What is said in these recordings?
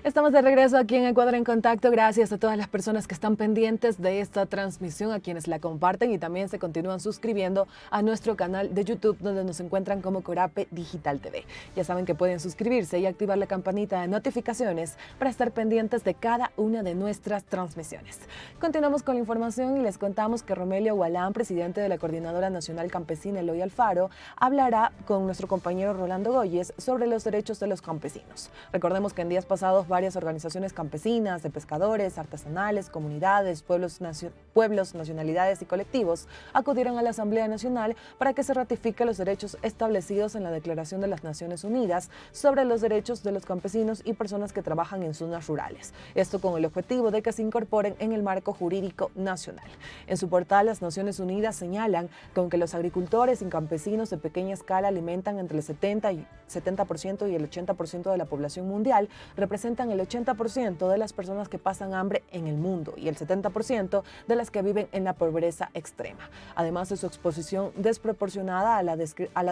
Estamos de regreso aquí en Ecuador en Contacto. Gracias a todas las personas que están pendientes de esta transmisión, a quienes la comparten y también se continúan suscribiendo a nuestro canal de YouTube, donde nos encuentran como Corape Digital TV. Ya saben que pueden suscribirse y activar la campanita de notificaciones para estar pendientes de cada una de nuestras transmisiones. Continuamos con la información y les contamos que Romelio Gualán, presidente de la Coordinadora Nacional Campesina Eloy Alfaro, hablará con nuestro compañero Rolando Goyes sobre los derechos de los campesinos. Recordemos que en días pasados varias organizaciones campesinas, de pescadores, artesanales, comunidades, pueblos, nacionalidades y colectivos acudieron a la Asamblea Nacional para que se ratifique los derechos establecidos en la Declaración de las Naciones Unidas sobre los derechos de los campesinos y personas que trabajan en zonas rurales. Esto con el objetivo de que se incorporen en el marco jurídico nacional. En su portal, las Naciones Unidas señalan que aunque los agricultores y campesinos de pequeña escala alimentan entre el 70% y el 80% de la población mundial, representan el 80% de las personas que pasan hambre en el mundo y el 70% de las que viven en la pobreza extrema. Además de su exposición desproporcionada a la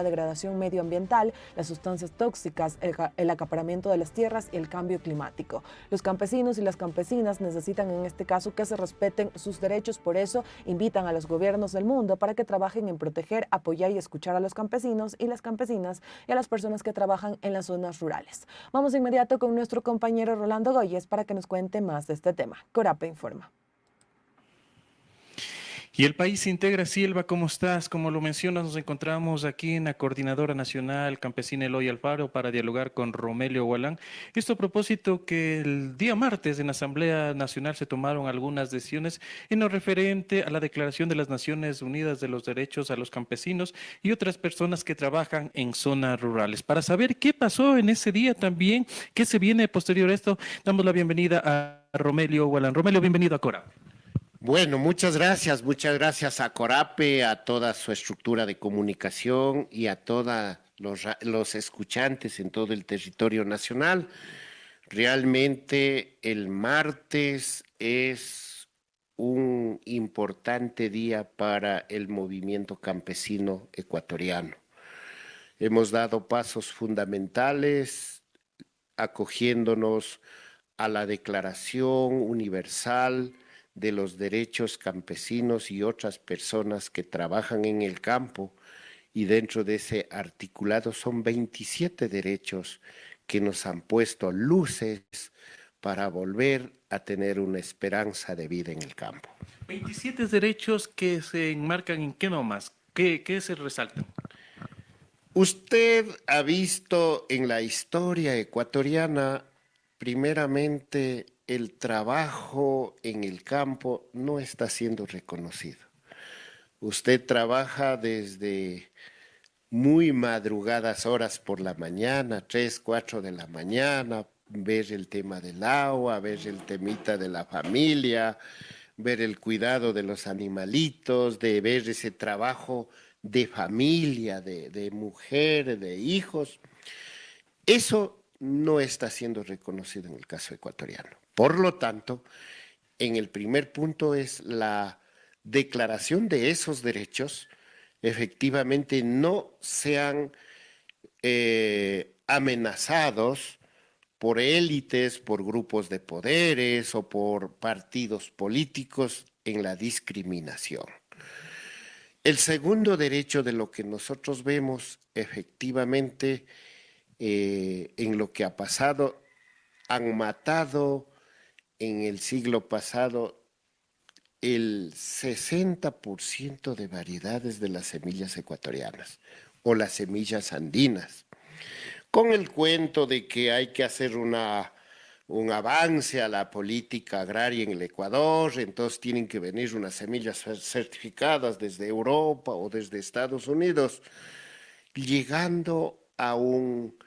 degradación medioambiental, las sustancias tóxicas, el acaparamiento de las tierras y el cambio climático. Los campesinos y las campesinas necesitan en este caso que se respeten sus derechos, por eso invitan a los gobiernos del mundo para que trabajen en proteger, apoyar y escuchar a los campesinos y las campesinas y a las personas que trabajan en las zonas rurales. Vamos de inmediato con nuestro compañero Rolando Goyes para que nos cuente más de este tema. Corape informa. Y el país se integra. Silva, ¿cómo estás? Como lo mencionas, nos encontramos aquí en la Coordinadora Nacional Campesina Eloy Alfaro para dialogar con Romelio Gualán. Esto a propósito que el día martes en la Asamblea Nacional se tomaron algunas decisiones en lo referente a la Declaración de las Naciones Unidas de los Derechos a los Campesinos y otras personas que trabajan en zonas rurales. Para saber qué pasó en ese día también, qué se viene posterior a esto, damos la bienvenida a Romelio Gualán. Romelio, bienvenido a Cora. Bueno, muchas gracias a Corape, a toda su estructura de comunicación y a todos los escuchantes en todo el territorio nacional. Realmente el martes es un importante día para el movimiento campesino ecuatoriano. Hemos dado pasos fundamentales acogiéndonos a la Declaración Universal de los Derechos Campesinos y otras personas que trabajan en el campo, y dentro de ese articulado son 27 derechos que nos han puesto luces para volver a tener una esperanza de vida en el campo. 27 derechos que se enmarcan en qué nomás, qué se resaltan. Usted ha visto en la historia ecuatoriana, primeramente, el trabajo en el campo no está siendo reconocido. Usted trabaja desde muy madrugadas horas por la mañana, 3, 4 de la mañana, ver el tema del agua, ver el temita de la familia, ver el cuidado de los animalitos, de ver ese trabajo de familia, de mujer, de hijos. Eso no está siendo reconocido en el caso ecuatoriano. Por lo tanto, en el primer punto es la declaración de esos derechos, efectivamente no sean amenazados por élites, por grupos de poderes o por partidos políticos en la discriminación. El segundo derecho de lo que nosotros vemos efectivamente en lo que ha pasado, han matado en el siglo pasado el 60% de variedades de las semillas ecuatorianas o las semillas andinas, con el cuento de que hay que hacer un avance a la política agraria en el Ecuador, entonces tienen que venir unas semillas certificadas desde Europa o desde Estados Unidos, llegando a un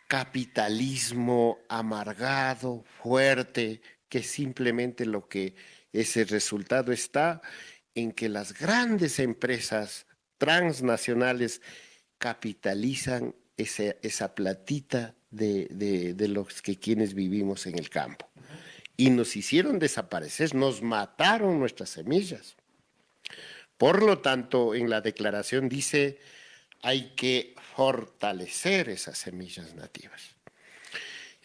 capitalismo amargado, fuerte, que simplemente lo que ese resultado está en que las grandes empresas transnacionales capitalizan esa platita de los que quienes vivimos en el campo. Y nos hicieron desaparecer, nos mataron nuestras semillas. Por lo tanto, en la declaración dice, hay que fortalecer esas semillas nativas.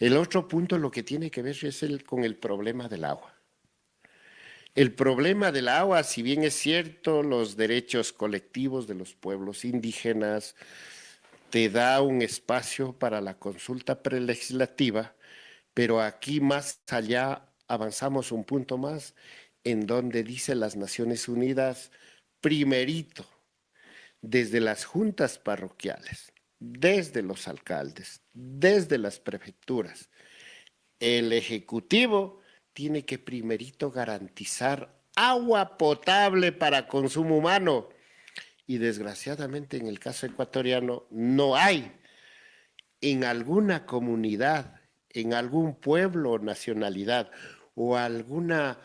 El otro punto lo que tiene que ver es con el problema del agua. El problema del agua, si bien es cierto, los derechos colectivos de los pueblos indígenas te da un espacio para la consulta prelegislativa, pero aquí más allá avanzamos un punto más en donde dice las Naciones Unidas, primerito, desde las juntas parroquiales, desde los alcaldes, desde las prefecturas, el Ejecutivo tiene que primerito garantizar agua potable para consumo humano. Y desgraciadamente en el caso ecuatoriano no hay en alguna comunidad, en algún pueblo o nacionalidad o alguna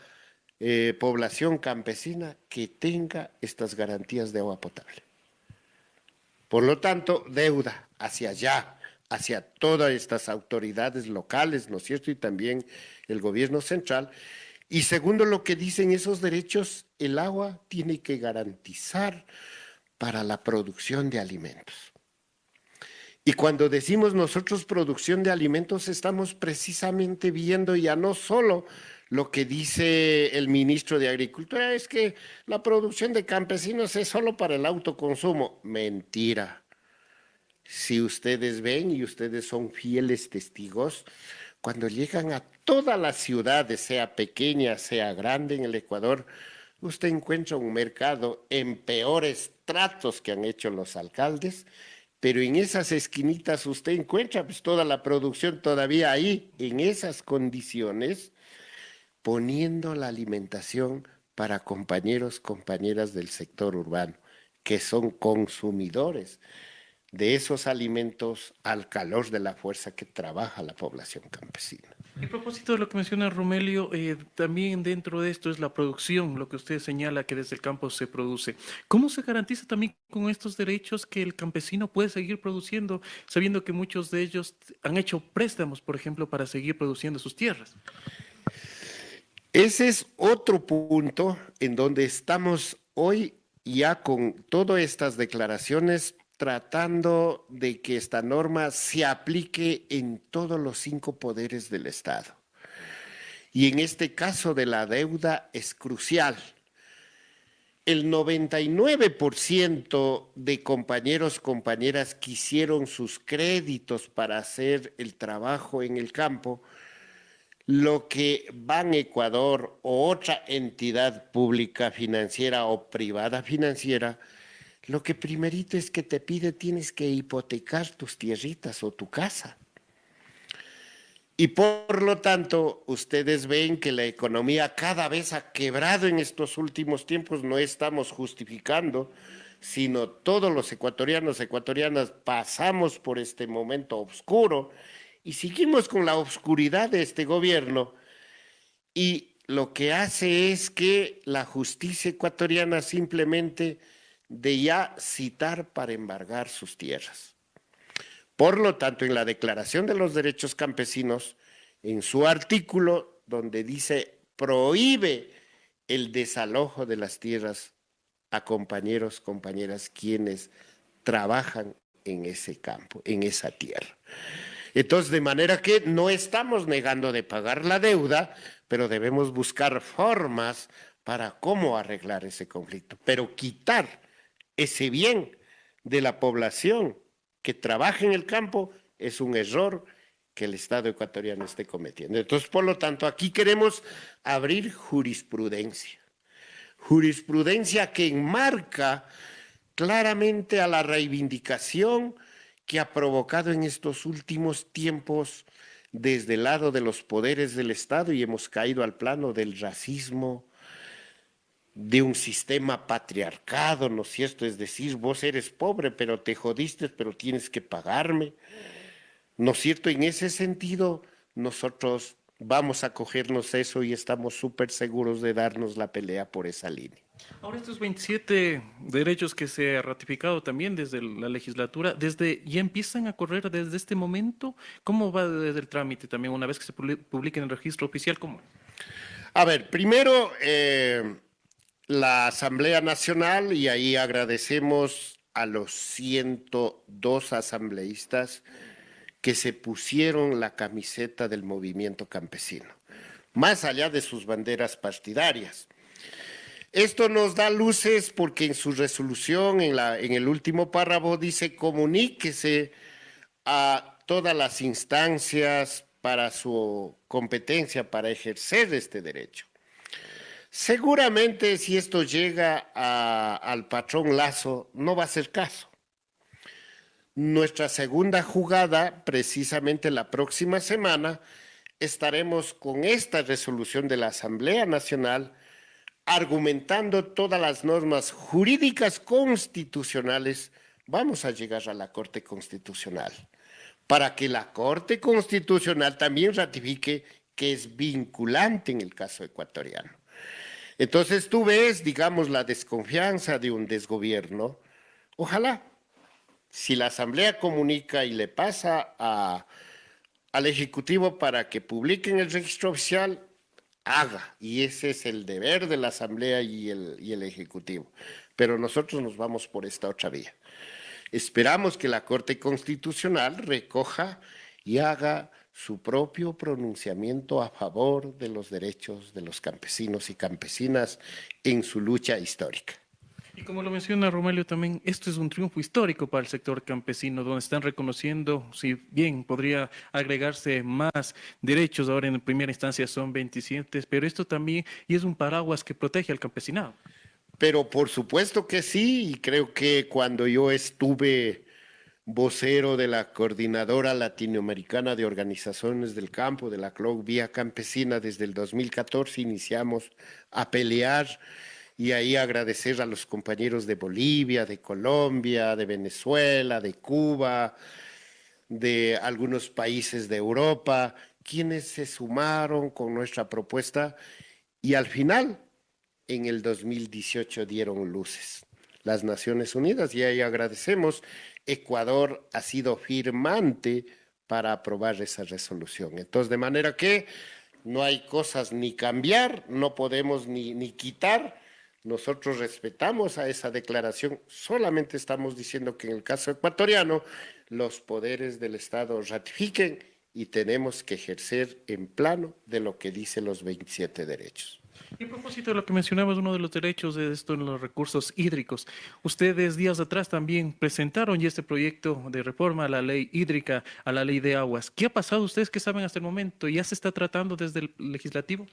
población campesina que tenga estas garantías de agua potable. Por lo tanto, deuda hacia allá, hacia todas estas autoridades locales, ¿no es cierto? Y también el gobierno central. Y segundo, lo que dicen esos derechos, el agua tiene que garantizar para la producción de alimentos. Y cuando decimos nosotros producción de alimentos, estamos precisamente viendo ya no solo lo que dice el ministro de Agricultura, es que la producción de campesinos es solo para el autoconsumo. Mentira. Si ustedes ven y ustedes son fieles testigos, cuando llegan a todas las ciudades, sea pequeña, sea grande en el Ecuador, usted encuentra un mercado en peores tratos que han hecho los alcaldes, pero en esas esquinitas usted encuentra pues, toda la producción todavía ahí, en esas condiciones, poniendo la alimentación para compañeros, compañeras del sector urbano, que son consumidores de esos alimentos al calor de la fuerza que trabaja la población campesina. Y a propósito de lo que menciona Romelio, también dentro de esto es la producción, lo que usted señala que desde el campo se produce. ¿Cómo se garantiza también con estos derechos que el campesino puede seguir produciendo, sabiendo que muchos de ellos han hecho préstamos, por ejemplo, para seguir produciendo sus tierras? Ese es otro punto en donde estamos hoy ya con todas estas declaraciones tratando de que esta norma se aplique en todos los 5 poderes del Estado. Y en este caso de la deuda es crucial. El 99% de compañeros, compañeras que hicieron sus créditos para hacer el trabajo en el campo, lo que Ban Ecuador o otra entidad pública financiera o privada financiera, lo que primerito es que te pide, tienes que hipotecar tus tierritas o tu casa. Y por lo tanto, ustedes ven que la economía cada vez ha quebrado en estos últimos tiempos, no estamos justificando, sino todos los ecuatorianos, ecuatorianas pasamos por este momento oscuro y seguimos con la oscuridad de este gobierno y lo que hace es que la justicia ecuatoriana simplemente de ya citar para embargar sus tierras. Por lo tanto, en la Declaración de los Derechos Campesinos, en su artículo donde dice prohíbe el desalojo de las tierras a compañeros, compañeras quienes trabajan en ese campo, en esa tierra. Entonces, de manera que no estamos negando de pagar la deuda, pero debemos buscar formas para cómo arreglar ese conflicto, pero quitar ese bien de la población que trabaja en el campo es un error que el Estado ecuatoriano esté cometiendo. Entonces, por lo tanto, aquí queremos abrir jurisprudencia. Jurisprudencia que enmarca claramente a la reivindicación que ha provocado en estos últimos tiempos desde el lado de los poderes del Estado y hemos caído al plano del racismo, de un sistema patriarcado, ¿no es cierto? Es decir, vos eres pobre, pero te jodiste, pero tienes que pagarme, ¿no es cierto? En ese sentido, nosotros vamos a cogernos eso y estamos súper seguros de darnos la pelea por esa línea. Ahora estos 27 derechos que se ha ratificado también desde la legislatura, ¿ya empiezan a correr desde este momento? ¿Cómo va desde el trámite también una vez que se publique en el registro oficial? ¿Cómo? A ver, primero la Asamblea Nacional, y ahí agradecemos a los 102 asambleístas que se pusieron la camiseta del movimiento campesino, más allá de sus banderas partidarias. Esto nos da luces porque en su resolución, en el último párrafo, dice: comuníquese a todas las instancias para su competencia, para ejercer este derecho. Seguramente si esto llega al patrón Lasso, no va a hacer caso. Nuestra segunda jugada, precisamente la próxima semana, estaremos con esta resolución de la Asamblea Nacional argumentando todas las normas jurídicas constitucionales. Vamos a llegar a la Corte Constitucional para que la Corte Constitucional también ratifique que es vinculante en el caso ecuatoriano. Entonces tú ves, digamos, la desconfianza de un desgobierno. Ojalá, si la Asamblea comunica y le pasa al Ejecutivo para que publique en el registro oficial, haga, y ese es el deber de la Asamblea y el Ejecutivo. Pero nosotros nos vamos por esta otra vía. Esperamos que la Corte Constitucional recoja y haga su propio pronunciamiento a favor de los derechos de los campesinos y campesinas en su lucha histórica. Y como lo menciona Romelio también, esto es un triunfo histórico para el sector campesino, donde están reconociendo, si bien podría agregarse más derechos, ahora en primera instancia son 27, pero esto también y es un paraguas que protege al campesinado. Pero por supuesto que sí, y creo que cuando yo estuve vocero de la Coordinadora Latinoamericana de Organizaciones del Campo, de la CLOC Vía Campesina, desde el 2014 iniciamos a pelear y ahí agradecer a los compañeros de Bolivia, de Colombia, de Venezuela, de Cuba, de algunos países de Europa, quienes se sumaron con nuestra propuesta y al final, en el 2018, dieron luces. Las Naciones Unidas, y ahí agradecemos, Ecuador ha sido firmante para aprobar esa resolución. Entonces, de manera que no hay cosas ni cambiar, no podemos ni quitar. Nosotros respetamos a esa declaración, solamente estamos diciendo que en el caso ecuatoriano los poderes del Estado ratifiquen y tenemos que ejercer en plano de lo que dicen los 27 derechos. Y a propósito de lo que mencionabas, uno de los derechos es esto en los recursos hídricos. Ustedes días atrás también presentaron ya este proyecto de reforma a la ley hídrica, a la ley de aguas. ¿Qué ha pasado? ¿Ustedes qué saben hasta el momento? ¿Ya se está tratando desde el legislativo?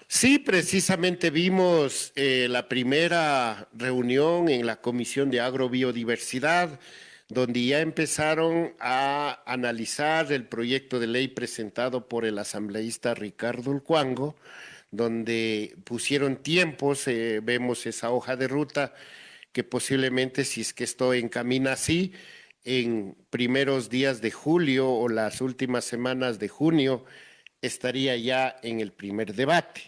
Sí, precisamente vimos la primera reunión en la Comisión de Agrobiodiversidad, donde ya empezaron a analizar el proyecto de ley presentado por el asambleísta Ricardo Ulcuango, donde pusieron tiempos, vemos esa hoja de ruta que posiblemente, si es que esto encamina así, en primeros días de julio o las últimas semanas de junio, estaría ya en el primer debate.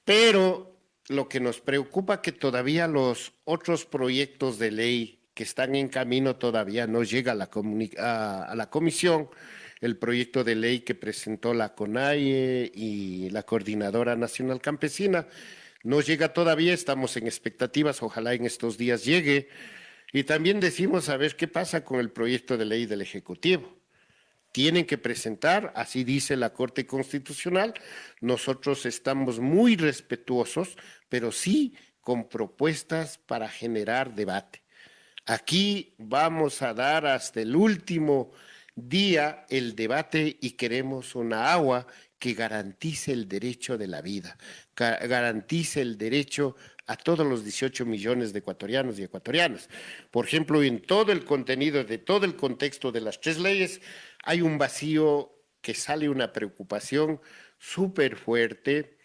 Pero lo que nos preocupa es que todavía los otros proyectos de ley que están en camino todavía no llega a la comisión. El proyecto de ley que presentó la CONAIE y la Coordinadora Nacional Campesina no llega todavía, estamos en expectativas, ojalá en estos días llegue. Y también decimos a ver qué pasa con el proyecto de ley del Ejecutivo. Tienen que presentar, así dice la Corte Constitucional. Nosotros estamos muy respetuosos, pero sí con propuestas para generar debate. Aquí vamos a dar hasta el último día el debate y queremos una agua que garantice el derecho de la vida, garantice el derecho a todos los 18 millones de ecuatorianos y ecuatorianas. Por ejemplo, en todo el contenido de todo el contexto de las tres leyes hay un vacío que sale una preocupación súper fuerte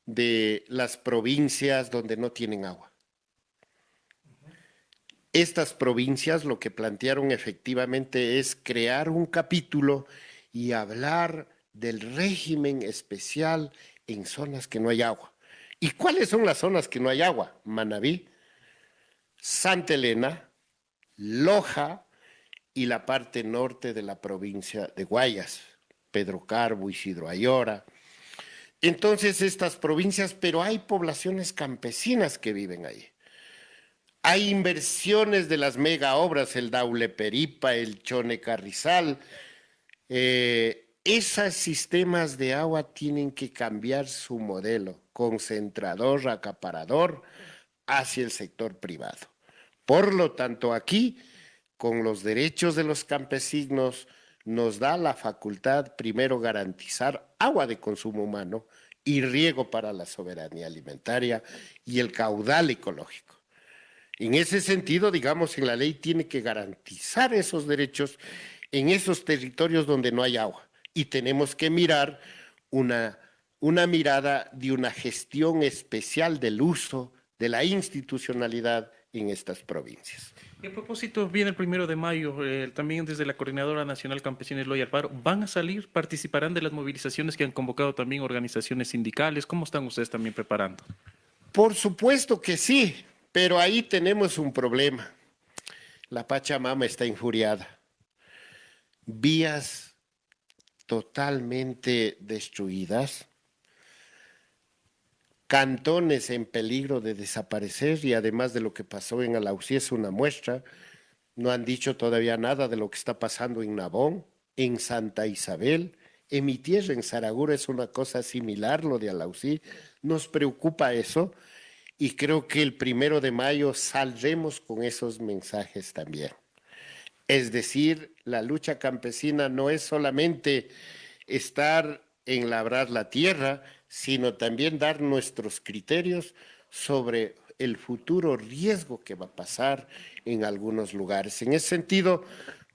de las provincias donde no tienen agua. Estas provincias lo que plantearon efectivamente es crear un capítulo y hablar del régimen especial en zonas que no hay agua. ¿Y cuáles son las zonas que no hay agua? Manabí, Santa Elena, Loja y la parte norte de la provincia de Guayas, Pedro Carbo, Isidro Ayora. Entonces estas provincias, pero hay poblaciones campesinas que viven ahí. Hay inversiones de las mega obras, el Daule Peripa, el Chone Carrizal. Esos sistemas de agua tienen que cambiar su modelo, concentrador, acaparador, hacia el sector privado. Por lo tanto, aquí, con los derechos de los campesinos, nos da la facultad, primero, garantizar agua de consumo humano y riego para la soberanía alimentaria y el caudal ecológico. En ese sentido, digamos, en la ley tiene que garantizar esos derechos en esos territorios donde no hay agua. Y tenemos que mirar una mirada de una gestión especial del uso de la institucionalidad en estas provincias. Y a propósito, viene el 1 de mayo, también desde la Coordinadora Nacional Campesina Eloy Alfaro, ¿van a salir, participarán de las movilizaciones que han convocado también organizaciones sindicales? ¿Cómo están ustedes también preparando? Por supuesto que sí, pero ahí tenemos un problema. La Pachamama está infuriada. Vías totalmente destruidas, cantones en peligro de desaparecer y además de lo que pasó en Alausí es una muestra. No han dicho todavía nada de lo que está pasando en Nabón, en Santa Isabel, en mi tierra, en Saraguro, es una cosa similar lo de Alausí. Nos preocupa eso y creo que el 1 de mayo saldremos con esos mensajes también. Es decir, la lucha campesina no es solamente estar en labrar la tierra, sino también dar nuestros criterios sobre el futuro riesgo que va a pasar en algunos lugares. En ese sentido,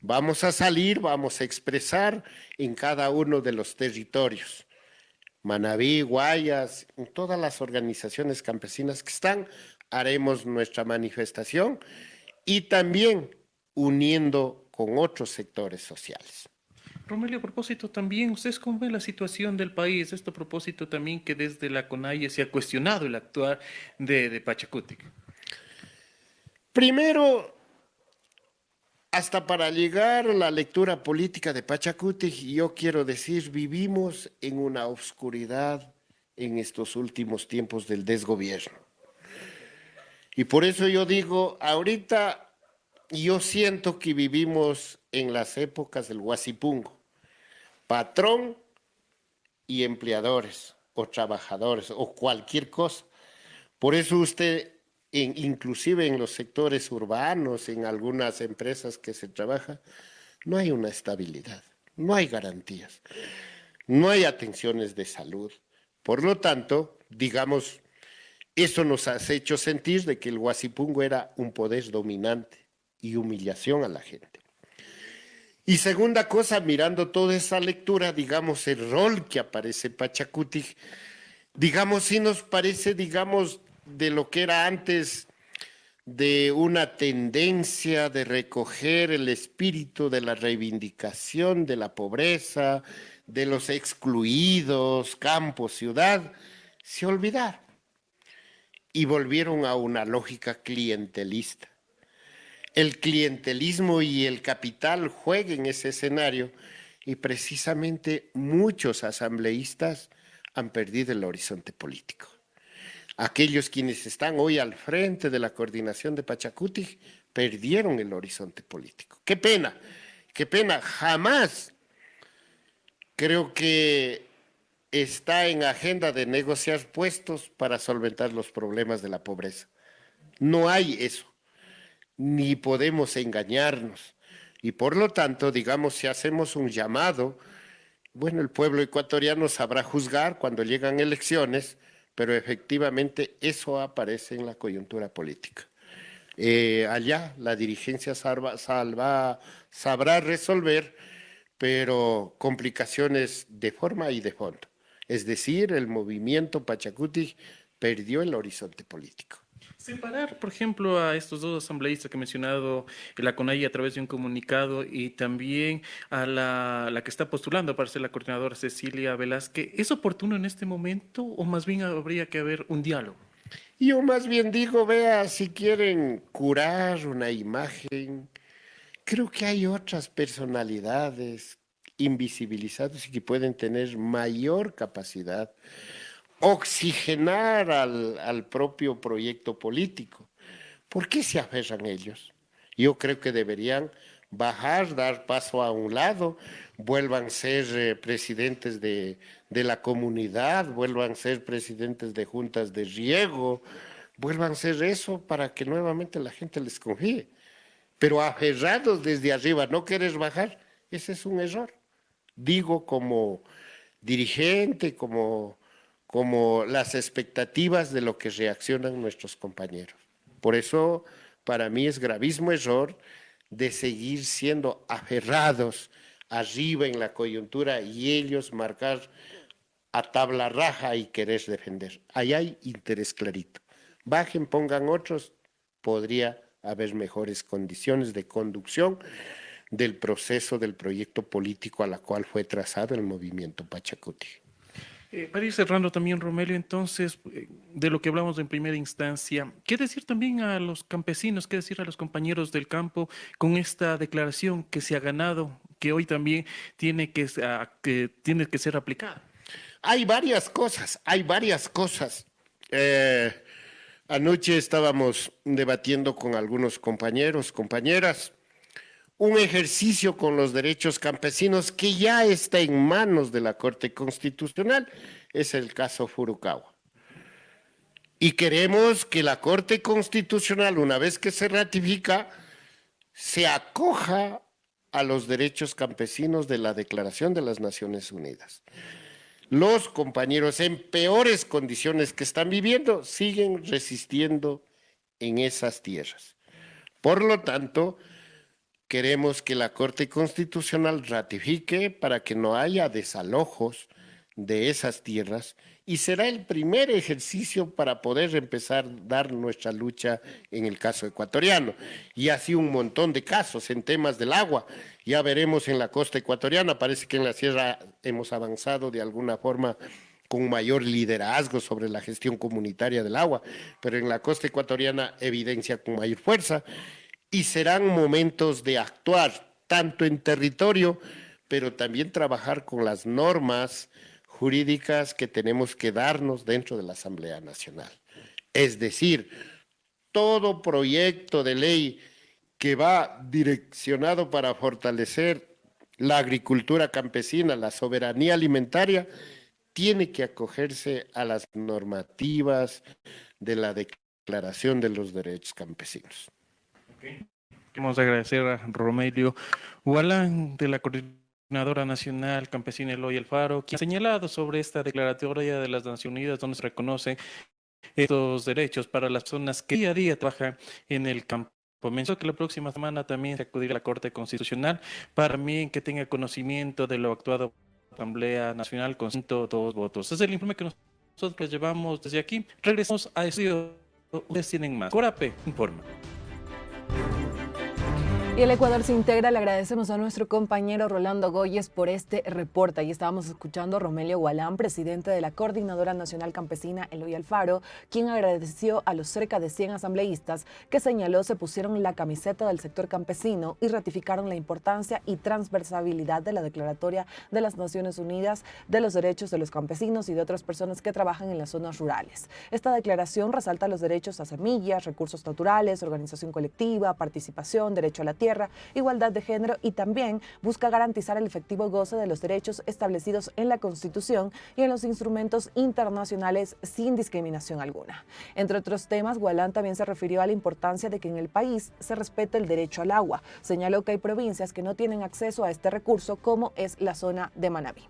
vamos a salir, vamos a expresar en cada uno de los territorios. Manabí, Guayas, en todas las organizaciones campesinas que están, haremos nuestra manifestación y también uniendo con otros sectores sociales. Romelio, a propósito también, ¿ustedes cómo ven la situación del país? Esto a propósito también que desde la CONAIE se ha cuestionado el actuar de Pachacútec. Primero, hasta para llegar a la lectura política de Pachacútec, yo quiero decir, vivimos en una oscuridad en estos últimos tiempos del desgobierno. Y por eso yo digo, ahorita yo siento que vivimos en las épocas del Huasipungo, patrón y empleadores o trabajadores o cualquier cosa. Por eso usted, inclusive en los sectores urbanos, en algunas empresas que se trabaja, no hay una estabilidad, no hay garantías, no hay atenciones de salud. Por lo tanto, digamos, eso nos ha hecho sentir de que el Huasipungo era un poder dominante y humillación a la gente. Y segunda cosa, mirando toda esa lectura, digamos, el rol que aparece Pachacútec, digamos, sí nos parece, digamos, de lo que era antes de una tendencia de recoger el espíritu de la reivindicación de la pobreza, de los excluidos, campo, ciudad, se olvidaron y volvieron a una lógica clientelista. El clientelismo y el capital juegan en ese escenario y precisamente muchos asambleístas han perdido el horizonte político. Aquellos quienes están hoy al frente de la coordinación de Pachacútec perdieron el horizonte político. Qué pena, jamás creo que está en agenda de negociar puestos para solventar los problemas de la pobreza. No hay eso, ni podemos engañarnos. Y por lo tanto, digamos, si hacemos un llamado, bueno, el pueblo ecuatoriano sabrá juzgar cuando llegan elecciones, pero efectivamente eso aparece en la coyuntura política. Allá la dirigencia sabrá resolver, pero complicaciones de forma y de fondo. Es decir, el movimiento Pachacútec perdió el horizonte político. Separar, por ejemplo, a estos dos asambleístas que he mencionado, la CONAIE a través de un comunicado y también a la que está postulando para ser la coordinadora Cecilia Velázquez, ¿es oportuno en este momento o más bien habría que haber un diálogo? Yo más bien digo, vea, si quieren curar una imagen, creo que hay otras personalidades invisibilizadas y que pueden tener mayor capacidad, oxigenar al propio proyecto político. ¿Por qué se aferran ellos? Yo creo que deberían bajar, dar paso a un lado, vuelvan a ser presidentes de la comunidad, vuelvan a ser presidentes de juntas de riego, vuelvan a ser eso para que nuevamente la gente les confíe. Pero aferrados desde arriba, no quieres bajar, ese es un error. Digo como dirigente, como las expectativas de lo que reaccionan nuestros compañeros. Por eso, para mí es gravísimo error de seguir siendo aferrados arriba en la coyuntura y ellos marcar a tabla raja y querer defender. Ahí hay interés clarito. Bajen, pongan otros, podría haber mejores condiciones de conducción del proceso del proyecto político a la cual fue trazado el movimiento Pachacuti. Para ir cerrando también, Romelio, entonces, de lo que hablamos en primera instancia, ¿qué decir también a los campesinos, qué decir a los compañeros del campo con esta declaración que se ha ganado, que hoy también tiene que ser aplicada? Hay varias cosas, hay varias cosas. Anoche estábamos debatiendo con algunos compañeros, compañeras, un ejercicio con los derechos campesinos que ya está en manos de la Corte Constitucional, es el caso Furukawa. Y queremos que la Corte Constitucional, una vez que se ratifica, se acoja a los derechos campesinos de la Declaración de las Naciones Unidas. Los compañeros en peores condiciones que están viviendo siguen resistiendo en esas tierras. Por lo tanto, queremos que la Corte Constitucional ratifique para que no haya desalojos de esas tierras y será el primer ejercicio para poder empezar a dar nuestra lucha en el caso ecuatoriano. Y así un montón de casos en temas del agua. Ya veremos en la costa ecuatoriana, parece que en la sierra hemos avanzado de alguna forma con mayor liderazgo sobre la gestión comunitaria del agua, pero en la costa ecuatoriana evidencia con mayor fuerza. Y serán momentos de actuar tanto en territorio, pero también trabajar con las normas jurídicas que tenemos que darnos dentro de la Asamblea Nacional. Es decir, todo proyecto de ley que va direccionado para fortalecer la agricultura campesina, la soberanía alimentaria, tiene que acogerse a las normativas de la Declaración de los Derechos Campesinos. Queremos agradecer a Romelio Hualán, de la Coordinadora Nacional Campesina Eloy Alfaro, quien ha señalado sobre esta declaratoria de las Naciones Unidas donde se reconocen estos derechos para las personas que día a día trabajan en el campo. Mencionó que la próxima semana también se acudirá a la Corte Constitucional para también que tenga conocimiento de lo actuado por la Asamblea Nacional con 102 votos. Es el informe que nosotros llevamos desde aquí. Regresamos a estudio. Ustedes tienen más. Corape informa. Y el Ecuador se integra. Le agradecemos a nuestro compañero Rolando Goyes por este reporte. Ahí estábamos escuchando a Romelio Hualán, presidente de la Coordinadora Nacional Campesina Eloy Alfaro, quien agradeció a los cerca de 100 asambleístas que señaló se pusieron la camiseta del sector campesino y ratificaron la importancia y transversalidad de la Declaratoria de las Naciones Unidas de los Derechos de los Campesinos y de otras personas que trabajan en las zonas rurales. Esta declaración resalta los derechos a semillas, recursos naturales, organización colectiva, participación, derecho a la tierra, igualdad de género y también busca garantizar el efectivo goce de los derechos establecidos en la Constitución y en los instrumentos internacionales sin discriminación alguna. Entre otros temas, Hualán también se refirió a la importancia de que en el país se respete el derecho al agua. Señaló que hay provincias que no tienen acceso a este recurso, como es la zona de Manabí.